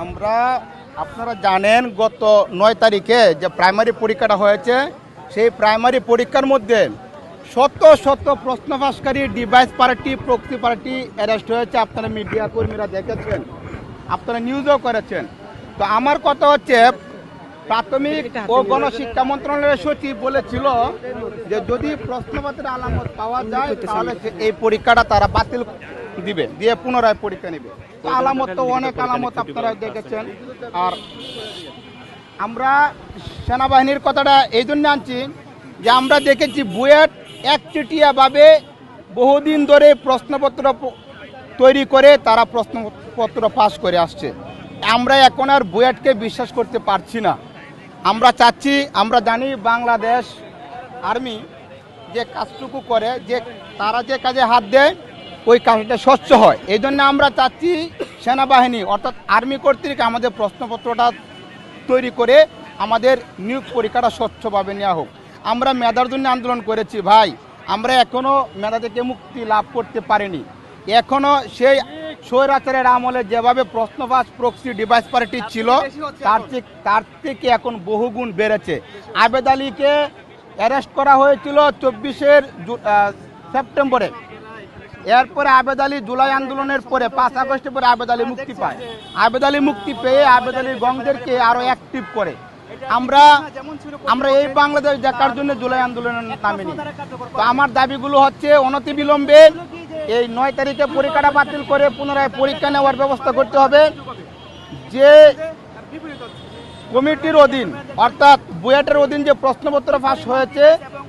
আমরা আপনারা জানেন গত 9 তারিখে যে প্রাইমারি পরীক্ষাটা হয়েছে সেই প্রাইমারি পরীক্ষার মধ্যে শত শত প্রশ্ন ফাঁসকারী device party proxy party arrest হয়েছে। আপনারা মিডিয়া কর্মীরা দেখেছেন, আপনারা নিউজও করেছেন। তো আমার কথা হচ্ছে প্রাথমিক ও গণশিক্ষা মন্ত্রণালয়ের সচিব বলেছিল যে যদি প্রশ্নপত্রের আলামত পাওয়া যায় তাহলে এই পরীক্ষাটা তারা বাতিল দিবে, দিয়ে পুনরায় পরীক্ষা নেবে। তো আলামত তো অনেক আলামত আপনারা দেখেছেন। আর আমরা সেনাবাহিনীর কথাটা এই জন্য আনছি যে আমরা দেখেছি বুয়েট একচেটিয়াভাবে বহুদিন ধরে প্রশ্নপত্র তৈরি করে তারা প্রশ্নপত্র পাস করে আসছে। আমরা এখন আর বুয়েটকে বিশ্বাস করতে পারছি না। আমরা চাচ্ছি, আমরা জানি বাংলাদেশ আর্মি যে কাজটুকু করে, যে তারা যে কাজে হাত দেয় ওই কাজটা স্বচ্ছ হয়। এই জন্য আমরা চাচ্ছি সেনাবাহিনী অর্থাৎ আর্মি কর্তৃক আমাদের প্রশ্নপত্রটা তৈরি করে আমাদের নিয়োগ পরীক্ষাটা স্বচ্ছভাবে নেওয়া হোক। আমরা মেধার জন্য আন্দোলন করেছি ভাই, আমরা এখনও মেধা থেকে মুক্তি লাভ করতে পারিনি। এখনও সেই স্বৈরাচারের আমলে যেভাবে প্রশ্নবাস প্রক্সি ডিভাইস পার্টি ছিল তার থেকে এখন বহুগুণ বেড়েছে। আবেদ আলীকে অ্যারেস্ট করা হয়েছিল 24 সেপ্টেম্বরে। এরপরে আবেদ আলী জুলাই আন্দোলনের পরে 5 আগস্টের পরে আবেদ আলী মুক্তি পায়। আবেদ আলী মুক্তি পেয়ে আবেদ আলীর গংদেরকে আরও অ্যাক্টিভ করে। আমরা এই বাংলাদেশ দেখার জন্য জুলাই আন্দোলনের নামিনি। তো আমার দাবিগুলো হচ্ছে অনতিবিলম্বে এই 9 তারিখে পরীক্ষাটা বাতিল করে পুনরায় পরীক্ষা নেওয়ার ব্যবস্থা করতে হবে। যে কমিটির অধীন অর্থাৎ বুয়েটের অধীন যে প্রশ্নপত্র ফাঁস হয়েছে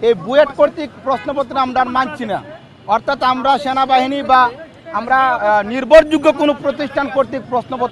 এই বুয়েট কর্তৃক প্রশ্নপত্র আমরা আর মানছি না। অর্থাৎ আমরা সেনাবাহিনী বা আমরা নির্ভরযোগ্য কোনো প্রতিষ্ঠান কর্তৃক প্রশ্নপত্র